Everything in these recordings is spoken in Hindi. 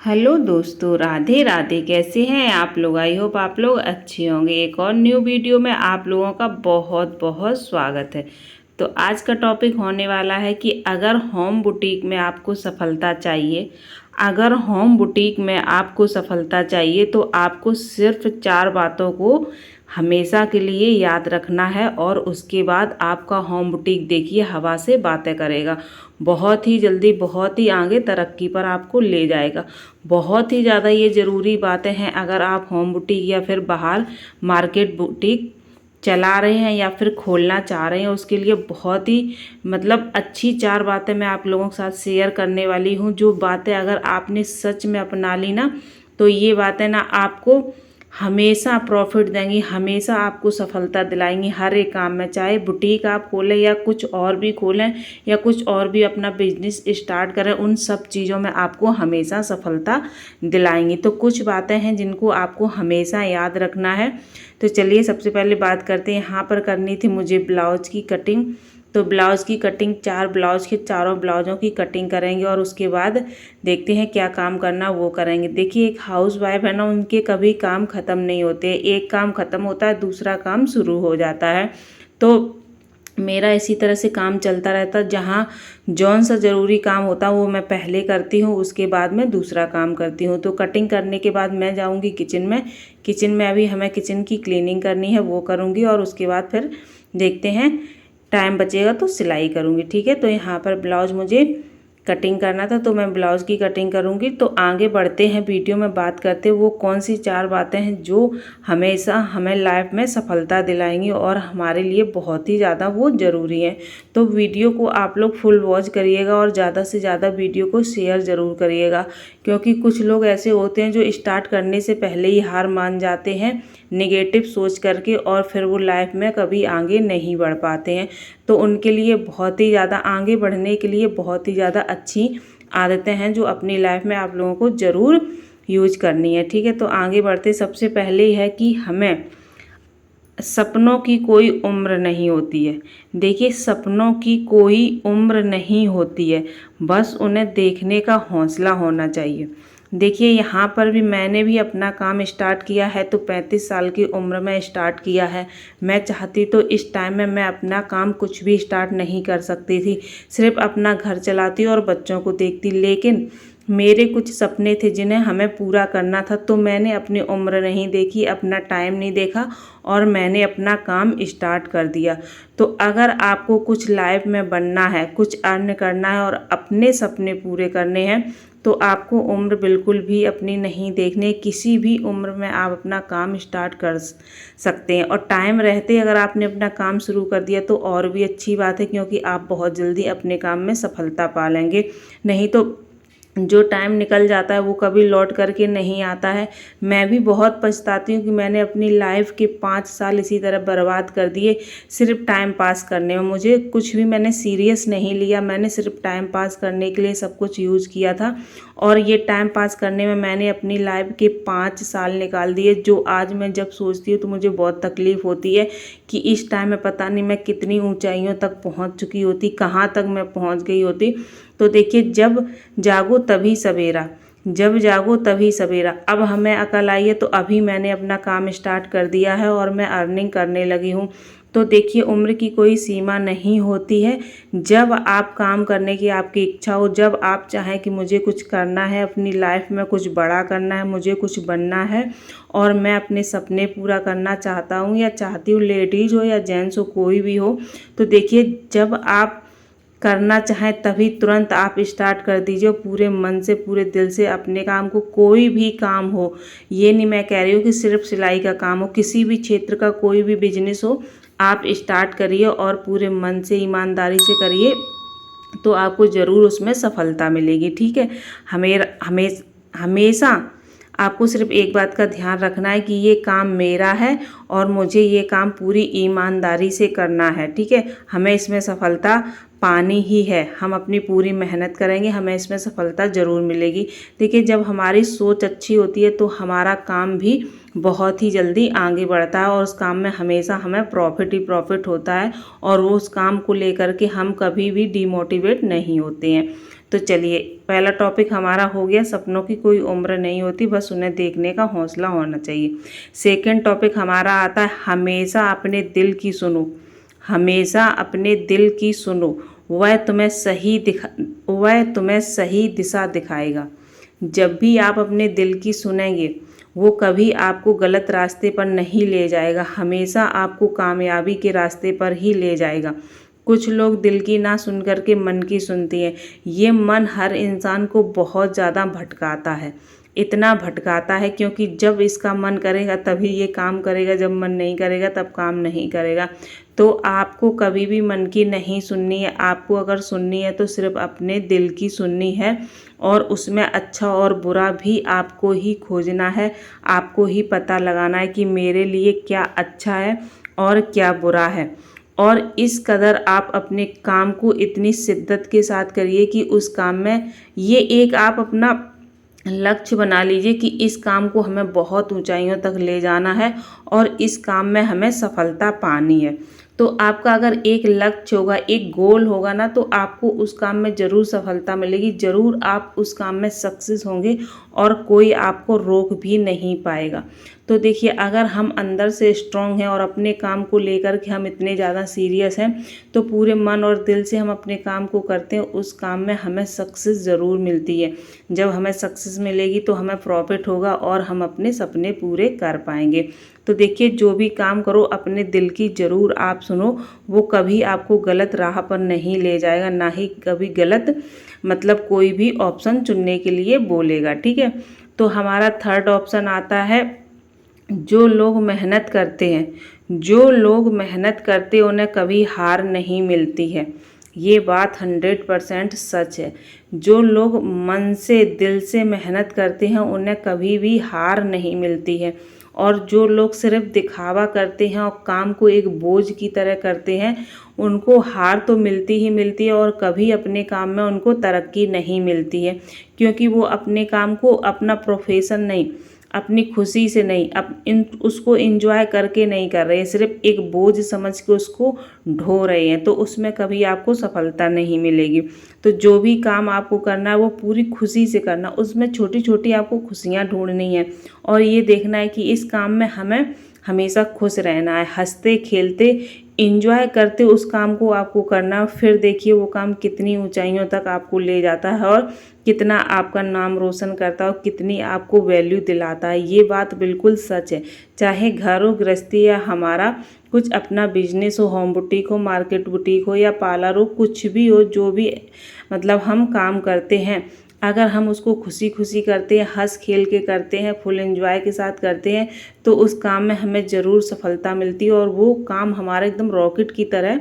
हेलो दोस्तों, राधे राधे। कैसे हैं आप लोग? आई होप आप लोग अच्छे होंगे। एक और न्यू वीडियो में आप लोगों का बहुत बहुत स्वागत है। तो आज का टॉपिक होने वाला है कि अगर होम बुटीक में आपको सफलता चाहिए, अगर होम बुटीक में आपको सफलता चाहिए तो आपको सिर्फ 4 बातों को हमेशा के लिए याद रखना है और उसके बाद आपका होम बुटीक देखिए हवा से बातें करेगा। बहुत ही जल्दी, बहुत ही आगे तरक्की पर आपको ले जाएगा। बहुत ही ज़्यादा ये ज़रूरी बातें हैं। अगर आप होम बुटीक या फिर बाहर मार्केट बुटीक चला रहे हैं या फिर खोलना चाह रहे हैं, उसके लिए बहुत ही अच्छी 4 बातें मैं आप लोगों के साथ शेयर करने वाली हूँ। जो बातें अगर आपने सच में अपना ली ना, तो ये बातें ना आपको हमेशा प्रॉफिट देंगी, हमेशा आपको सफलता दिलाएंगी हर एक काम में। चाहे बुटीक आप खोलें या कुछ और भी खोलें या कुछ और भी अपना बिजनेस स्टार्ट करें, उन सब चीज़ों में आपको हमेशा सफलता दिलाएंगी। तो कुछ बातें हैं जिनको आपको हमेशा याद रखना है। तो चलिए सबसे पहले बात करते हैं। यहाँ पर करनी थी मुझे ब्लाउज की कटिंग। तो ब्लाउज़ की कटिंग, 4 ब्लाउज के चारों ब्लाउज़ों की कटिंग करेंगे और उसके बाद देखते हैं क्या काम करना वो करेंगे। देखिए, एक हाउस वाइफ है ना, उनके कभी काम ख़त्म नहीं होते। एक काम ख़त्म होता है, दूसरा काम शुरू हो जाता है। तो मेरा इसी तरह से काम चलता रहता। जहाँ जौन सा ज़रूरी काम होता है वो मैं पहले करती हूँ, उसके बाद मैं दूसरा काम करती हूँ। तो कटिंग करने के बाद मैं जाऊँगी किचन में। किचन में अभी हमें किचन की क्लीनिंग करनी है, वो करूँगी और उसके बाद फिर देखते हैं, टाइम बचेगा तो सिलाई करूँगी। ठीक है, तो यहाँ पर ब्लाउज़ मुझे कटिंग करना था तो मैं ब्लाउज़ की कटिंग करूँगी। तो आगे बढ़ते हैं, वीडियो में बात करते हैं वो कौन सी 4 बातें हैं जो हमेशा हमें लाइफ में सफलता दिलाएंगी और हमारे लिए बहुत ही ज़्यादा वो ज़रूरी है। तो वीडियो को आप लोग फुल वॉच करिएगा और ज़्यादा से ज़्यादा वीडियो को शेयर ज़रूर करिएगा, क्योंकि कुछ लोग ऐसे होते हैं जो स्टार्ट करने से पहले ही हार मान जाते हैं नेगेटिव सोच करके, और फिर वो लाइफ में कभी आगे नहीं बढ़ पाते हैं। तो उनके लिए बहुत ही ज़्यादा आगे बढ़ने के लिए बहुत ही ज़्यादा अच्छी आदतें हैं जो अपनी लाइफ में आप लोगों को ज़रूर यूज करनी है। ठीक है, तो आगे बढ़ते सबसे पहले ही है कि हमें सपनों की कोई उम्र नहीं होती है। देखिए, सपनों की कोई उम्र नहीं होती है, बस उन्हें देखने का हौसला होना चाहिए। देखिए, यहाँ पर भी मैंने भी अपना काम स्टार्ट किया है तो 35 साल की उम्र में स्टार्ट किया है। मैं चाहती तो इस टाइम में मैं अपना काम कुछ भी स्टार्ट नहीं कर सकती थी, सिर्फ अपना घर चलाती और बच्चों को देखती। लेकिन मेरे कुछ सपने थे जिन्हें हमें पूरा करना था, तो मैंने अपनी उम्र नहीं देखी, अपना टाइम नहीं देखा और मैंने अपना काम स्टार्ट कर दिया। तो अगर आपको कुछ लाइफ में बनना है, कुछ अर्न करना है और अपने सपने पूरे करने हैं, तो आपको उम्र बिल्कुल भी अपनी नहीं देखनी। किसी भी उम्र में आप अपना काम स्टार्ट कर सकते हैं और टाइम रहते अगर आपने अपना काम शुरू कर दिया तो और भी अच्छी बात है, क्योंकि आप बहुत जल्दी अपने काम में सफलता पा लेंगे। नहीं तो जो टाइम निकल जाता है वो कभी लौट करके नहीं आता है। मैं भी बहुत पछताती हूँ कि मैंने अपनी लाइफ के 5 साल इसी तरह बर्बाद कर दिए सिर्फ टाइम पास करने में। मुझे कुछ भी मैंने सीरियस नहीं लिया, मैंने सिर्फ टाइम पास करने के लिए सब कुछ यूज़ किया था और ये टाइम पास करने में मैंने अपनी लाइफ के 5 साल निकाल दिए, जो आज मैं जब सोचती हूँ तो मुझे बहुत तकलीफ़ होती है कि इस टाइम में पता नहीं मैं कितनी ऊंचाइयों तक पहुँच चुकी होती, कहाँ तक मैं पहुँच गई होती। तो देखिए, जब जागो तभी सवेरा, जब जागो तभी सवेरा। अब हमें अकल आई है तो अभी मैंने अपना काम स्टार्ट कर दिया है और मैं अर्निंग करने लगी हूँ। तो देखिए, उम्र की कोई सीमा नहीं होती है। जब आप काम करने की आपकी इच्छा हो, जब आप चाहें कि मुझे कुछ करना है अपनी लाइफ में, कुछ बड़ा करना है, मुझे कुछ बनना है और मैं अपने सपने पूरा करना चाहता हूँ या चाहती हूँ, लेडीज़ हो या जेंट्स हो, कोई भी हो, तो देखिए, जब आप करना चाहें तभी तुरंत आप स्टार्ट कर दीजिए पूरे मन से, पूरे दिल से अपने काम को। कोई भी काम हो, ये नहीं मैं कह रही हूँ कि सिर्फ सिलाई का काम हो, किसी भी क्षेत्र का कोई भी बिजनेस हो, आप स्टार्ट करिए और पूरे मन से ईमानदारी से करिए, तो आपको ज़रूर उसमें सफलता मिलेगी। ठीक है, हमेशा आपको सिर्फ एक बात का ध्यान रखना है कि ये काम मेरा है और मुझे ये काम पूरी ईमानदारी से करना है। ठीक है, हमें इसमें सफलता पानी ही है, हम अपनी पूरी मेहनत करेंगे, हमें इसमें सफलता ज़रूर मिलेगी। देखिए, जब हमारी सोच अच्छी होती है तो हमारा काम भी बहुत ही जल्दी आगे बढ़ता है और उस काम में हमेशा हमें प्रॉफिट ही प्रॉफिट होता है और वो उस काम को लेकर के हम कभी भी डिमोटिवेट नहीं होते हैं। तो चलिए, पहला टॉपिक हमारा हो गया, सपनों की कोई उम्र नहीं होती, बस उन्हें देखने का हौसला होना चाहिए। सेकंड टॉपिक हमारा आता है, हमेशा अपने दिल की सुनो। हमेशा अपने दिल की सुनो, वह तुम्हें सही दिशा दिखाएगा। जब भी आप अपने दिल की सुनेंगे, वो कभी आपको गलत रास्ते पर नहीं ले जाएगा, हमेशा आपको कामयाबी के रास्ते पर ही ले जाएगा। कुछ लोग दिल की ना सुन करके मन की सुनती हैं। ये मन हर इंसान को बहुत ज़्यादा भटकाता है, इतना भटकाता है क्योंकि जब इसका मन करेगा तभी ये काम करेगा, जब मन नहीं करेगा तब काम नहीं करेगा। तो आपको कभी भी मन की नहीं सुननी है। आपको अगर सुननी है तो सिर्फ अपने दिल की सुननी है, और उसमें अच्छा और बुरा भी आपको ही खोजना है, आपको ही पता लगाना है कि मेरे लिए क्या अच्छा है और क्या बुरा है। और इस कदर आप अपने काम को इतनी शिद्दत के साथ करिए कि उस काम में ये एक आप अपना लक्ष्य बना लीजिए कि इस काम को हमें बहुत ऊंचाइयों तक ले जाना है और इस काम में हमें सफलता पानी है। तो आपका अगर एक लक्ष्य होगा, एक गोल होगा ना, तो आपको उस काम में ज़रूर सफलता मिलेगी, ज़रूर आप उस काम में सक्सेस होंगे और कोई आपको रोक भी नहीं पाएगा। तो देखिए, अगर हम अंदर से स्ट्रांग हैं और अपने काम को लेकर के हम इतने ज़्यादा सीरियस हैं, तो पूरे मन और दिल से हम अपने काम को करते हैं, उस काम में हमें सक्सेस ज़रूर मिलती है। जब हमें सक्सेस मिलेगी तो हमें प्रॉफिट होगा और हम अपने सपने पूरे कर पाएंगे। तो देखिए, जो भी काम करो अपने दिल की ज़रूर आप सुनो, वो कभी आपको गलत राह पर नहीं ले जाएगा, ना ही कभी गलत मतलब कोई भी ऑप्शन चुनने के लिए बोलेगा। ठीक है, तो हमारा थर्ड ऑप्शन आता है, जो लोग मेहनत करते हैं, जो लोग मेहनत करते हैं उन्हें कभी हार नहीं मिलती है। ये बात 100% सच है। जो लोग मन से दिल से मेहनत करते हैं उन्हें कभी भी हार नहीं मिलती है, और जो लोग सिर्फ दिखावा करते हैं और काम को एक बोझ की तरह करते हैं, उनको हार तो मिलती ही मिलती है और कभी अपने काम में उनको तरक्की नहीं मिलती है, क्योंकि वो अपने काम को अपना प्रोफेशन नहीं, अपनी खुशी से नहीं, उसको एंजॉय करके नहीं कर रहे हैं, सिर्फ एक बोझ समझ के उसको ढो रहे हैं, तो उसमें कभी आपको सफलता नहीं मिलेगी। तो जो भी काम आपको करना है वो पूरी खुशी से करना, उसमें छोटी छोटी आपको खुशियाँ ढूंढनी है और ये देखना है कि इस काम में हमें हमेशा खुश रहना है, हंसते खेलते एंजॉय करते उस काम को आपको करना है। फिर देखिए वो काम कितनी ऊंचाइयों तक आपको ले जाता है और कितना आपका नाम रोशन करता है और कितनी आपको वैल्यू दिलाता है। ये बात बिल्कुल सच है। चाहे घर हो, गृहस्थी या हमारा कुछ अपना बिजनेस हो, होम बुटीक हो, मार्केट बुटीक हो या पार्लर हो, कुछ भी हो, जो भी मतलब हम काम करते हैं, अगर हम उसको खुशी खुशी करते हैं, हंस खेल के करते हैं, फुल एंजॉय के साथ करते हैं, तो उस काम में हमें ज़रूर सफलता मिलती है और वो काम हमारा एकदम रॉकेट की तरह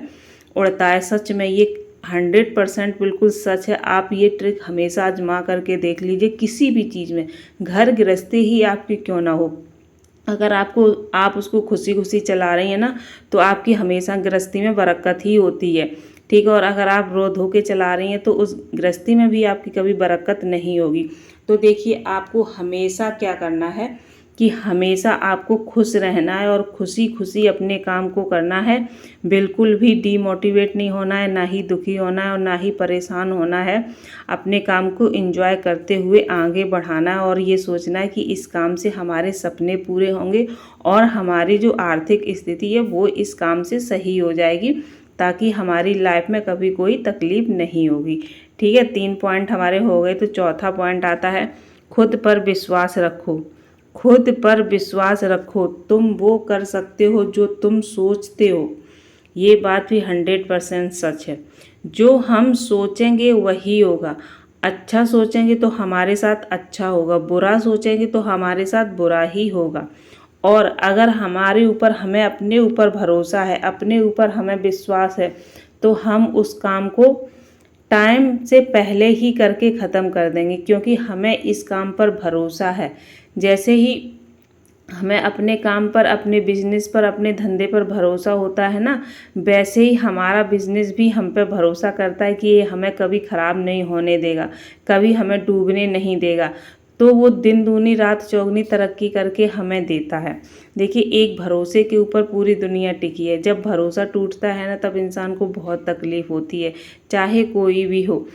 उड़ता है। सच में ये 100% बिल्कुल सच है। आप ये ट्रिक हमेशा आजमा करके देख लीजिए, किसी भी चीज़ में, घर गृहस्थी ही आपकी क्यों ना हो, अगर आप उसको खुशी खुशी चला रही हैं ना, तो आपकी हमेशा गृहस्थी में बरकत ही होती है। ठीक है, और अगर आप रो धो के चला रही हैं तो उस गृहस्थी में भी आपकी कभी बरकत नहीं होगी। तो देखिए, आपको हमेशा क्या करना है कि हमेशा आपको खुश रहना है और खुशी खुशी अपने काम को करना है। बिल्कुल भी डीमोटिवेट नहीं होना है, ना ही दुखी होना है और ना ही परेशान होना है। अपने काम को एंजॉय करते हुए आगे बढ़ाना है और ये सोचना है कि इस काम से हमारे सपने पूरे होंगे और हमारी जो आर्थिक स्थिति है वो इस काम से सही हो जाएगी, ताकि हमारी लाइफ में कभी कोई तकलीफ नहीं होगी। ठीक है, 3 पॉइंट हमारे हो गए। तो चौथा पॉइंट आता है, खुद पर विश्वास रखो। खुद पर विश्वास रखो, तुम वो कर सकते हो जो तुम सोचते हो। ये बात भी 100% सच है। जो हम सोचेंगे वही होगा। अच्छा सोचेंगे तो हमारे साथ अच्छा होगा, बुरा सोचेंगे तो हमारे साथ बुरा ही होगा। और अगर हमारे ऊपर, हमें अपने ऊपर भरोसा है, अपने ऊपर हमें विश्वास है, तो हम उस काम को टाइम से पहले ही करके ख़त्म कर देंगे, क्योंकि हमें इस काम पर भरोसा है। जैसे ही हमें अपने काम पर, अपने बिजनेस पर, अपने धंधे पर भरोसा होता है ना, वैसे ही हमारा बिजनेस भी हम पे भरोसा करता है कि ये हमें कभी ख़राब नहीं होने देगा, कभी हमें डूबने नहीं देगा। तो वो दिन दूनी रात चौगनी तरक्की करके हमें देता है। देखिए, एक भरोसे के ऊपर पूरी दुनिया टिकी है। जब भरोसा टूटता है ना, तब इंसान को बहुत तकलीफ़ होती है, चाहे कोई भी हो।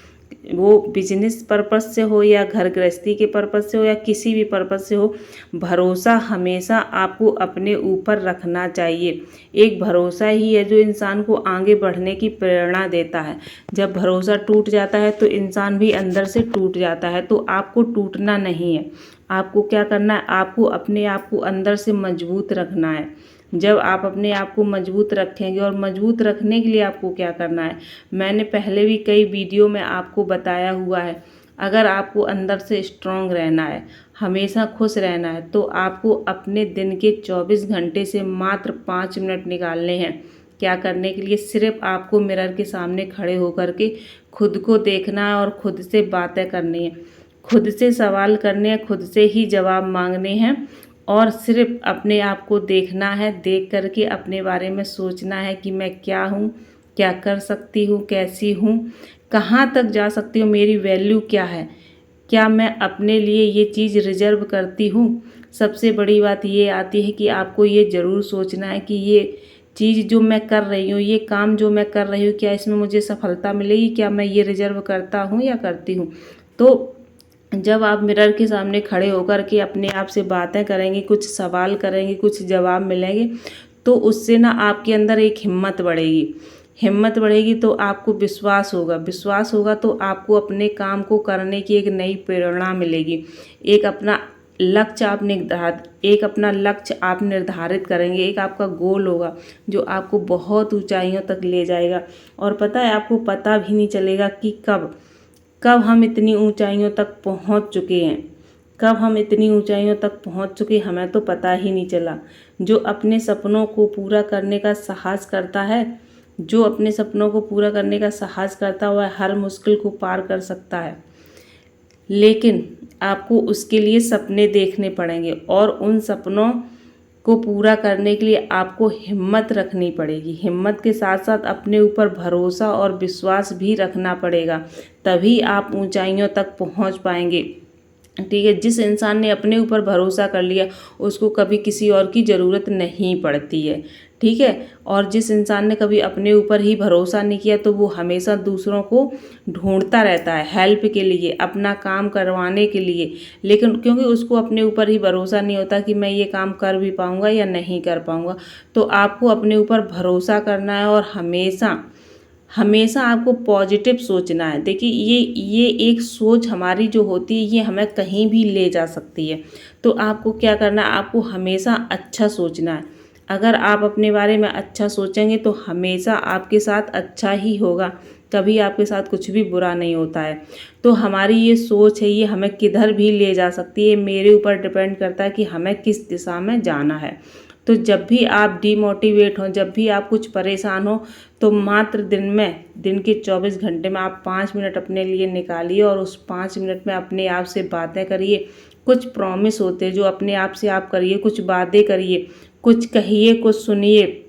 वो बिजनेस पर्पस से हो या घर गृहस्थी के पर्पस से हो या किसी भी पर्पस से हो, भरोसा हमेशा आपको अपने ऊपर रखना चाहिए। एक भरोसा ही है जो इंसान को आगे बढ़ने की प्रेरणा देता है। जब भरोसा टूट जाता है तो इंसान भी अंदर से टूट जाता है। तो आपको टूटना नहीं है। आपको क्या करना है, आपको अपने आप को अंदर से मजबूत रखना है। जब आप अपने आप को मजबूत रखेंगे, और मजबूत रखने के लिए आपको क्या करना है, मैंने पहले भी कई वीडियो में आपको बताया हुआ है। अगर आपको अंदर से स्ट्रांग रहना है, हमेशा खुश रहना है, तो आपको अपने दिन के 24 घंटे से मात्र 5 मिनट निकालने हैं। क्या करने के लिए, सिर्फ आपको मिरर के सामने खड़े होकर के खुद को देखना है और खुद से बातें करनी है, खुद से सवाल करने हैं, खुद से ही जवाब मांगने हैं, और सिर्फ अपने आप को देखना है। देख करके अपने बारे में सोचना है कि मैं क्या हूँ, क्या कर सकती हूँ, कैसी हूँ, कहाँ तक जा सकती हूँ, मेरी वैल्यू क्या है, क्या मैं अपने लिए ये चीज़ रिजर्व करती हूँ। सबसे बड़ी बात ये आती है कि आपको ये ज़रूर सोचना है कि ये चीज़ जो मैं कर रही हूँ, ये काम जो मैं कर रही हूँ, क्या इसमें मुझे सफलता मिलेगी, क्या मैं ये रिजर्व करता हूँ या करती हूँ। तो जब आप मिरर के सामने खड़े होकर के अपने आप से बातें करेंगे, कुछ सवाल करेंगे, कुछ जवाब मिलेंगे, तो उससे ना आपके अंदर एक हिम्मत बढ़ेगी। हिम्मत बढ़ेगी तो आपको विश्वास होगा, विश्वास होगा तो आपको अपने काम को करने की एक नई प्रेरणा मिलेगी। एक अपना लक्ष्य आप निर्धारित करेंगे। एक आपका गोल होगा जो आपको बहुत ऊंचाइयों तक ले जाएगा। और पता है, आपको पता भी नहीं चलेगा कि कब हम इतनी ऊंचाइयों तक पहुंच चुके हैं, कब हम इतनी ऊंचाइयों तक पहुंच चुके, हमें तो पता ही नहीं चला। जो अपने सपनों को पूरा करने का साहस करता है, जो अपने सपनों को पूरा करने का साहस करता हुआ हर मुश्किल को पार कर सकता है। लेकिन आपको उसके लिए सपने देखने पड़ेंगे, और उन सपनों को पूरा करने के लिए आपको हिम्मत रखनी पड़ेगी। हिम्मत के साथ साथ अपने ऊपर भरोसा और विश्वास भी रखना पड़ेगा, तभी आप ऊंचाइयों तक पहुंच पाएंगे। ठीक है, जिस इंसान ने अपने ऊपर भरोसा कर लिया उसको कभी किसी और की ज़रूरत नहीं पड़ती है। ठीक है, और जिस इंसान ने कभी अपने ऊपर ही भरोसा नहीं किया तो वो हमेशा दूसरों को ढूंढता रहता है हेल्प के लिए, अपना काम करवाने के लिए, लेकिन क्योंकि उसको अपने ऊपर ही भरोसा नहीं होता कि मैं ये काम कर भी पाऊँगा या नहीं कर पाऊँगा। तो आपको अपने ऊपर भरोसा करना है, और हमेशा हमेशा आपको पॉजिटिव सोचना है। देखिए, ये एक सोच हमारी जो होती है ये हमें कहीं भी ले जा सकती है। तो आपको क्या करना है, आपको हमेशा अच्छा सोचना है। अगर आप अपने बारे में अच्छा सोचेंगे तो हमेशा आपके साथ अच्छा ही होगा, कभी आपके साथ कुछ भी बुरा नहीं होता है। तो हमारी ये सोच है, ये हमें किधर भी ले जा सकती है। मेरे ऊपर डिपेंड करता है कि हमें किस दिशा में जाना है। तो जब भी आप डीमोटिवेट हों, जब भी आप कुछ परेशान हो, तो मात्र दिन के 24 घंटे में आप 5 मिनट अपने लिए निकालिए, और उस 5 मिनट में अपने आप से बातें करिए। कुछ प्रॉमिस होते हैं जो अपने आप से आप करिए, कुछ वादे करिए, कुछ कहिए, कुछ सुनिए,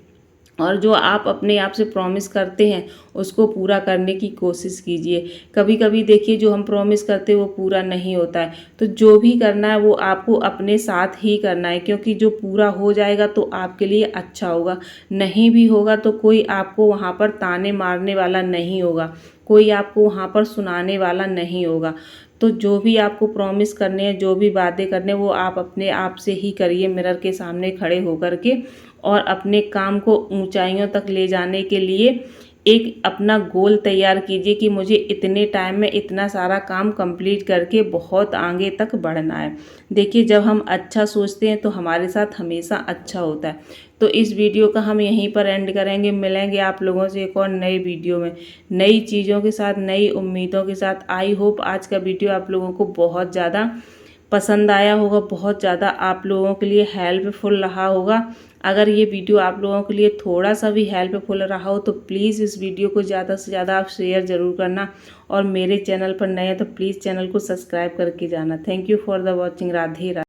और जो आप अपने आप से प्रॉमिस करते हैं उसको पूरा करने की कोशिश कीजिए। कभी कभी देखिए, जो हम प्रॉमिस करते हैं वो पूरा नहीं होता है, तो जो भी करना है वो आपको अपने साथ ही करना है, क्योंकि जो पूरा हो जाएगा तो आपके लिए अच्छा होगा, नहीं भी होगा तो कोई आपको वहाँ पर ताने मारने वाला नहीं होगा, कोई आपको वहाँ पर सुनाने वाला नहीं होगा। तो जो भी आपको प्रॉमिस करने हैं, जो भी वादे करने हैं, वो आप अपने आप से ही करिए, मिरर के सामने खड़े होकर के, और अपने काम को ऊंचाइयों तक ले जाने के लिए एक अपना गोल तैयार कीजिए कि मुझे इतने टाइम में इतना सारा काम कंप्लीट करके बहुत आगे तक बढ़ना है। देखिए, जब हम अच्छा सोचते हैं तो हमारे साथ हमेशा अच्छा होता है। तो इस वीडियो का हम यहीं पर एंड करेंगे। मिलेंगे आप लोगों से एक और नए वीडियो में, नई चीज़ों के साथ, नई उम्मीदों के साथ। आई होप आज का वीडियो आप लोगों को बहुत ज़्यादा पसंद आया होगा, बहुत ज़्यादा आप लोगों के लिए हेल्पफुल रहा होगा। अगर ये वीडियो आप लोगों के लिए थोड़ा सा भी हेल्पफुल रहा हो तो प्लीज़ इस वीडियो को ज़्यादा से ज़्यादा आप शेयर ज़रूर करना, और मेरे चैनल पर नए हैं तो प्लीज़ चैनल को सब्सक्राइब करके जाना। Thank you for the watching. Radhe Radhe.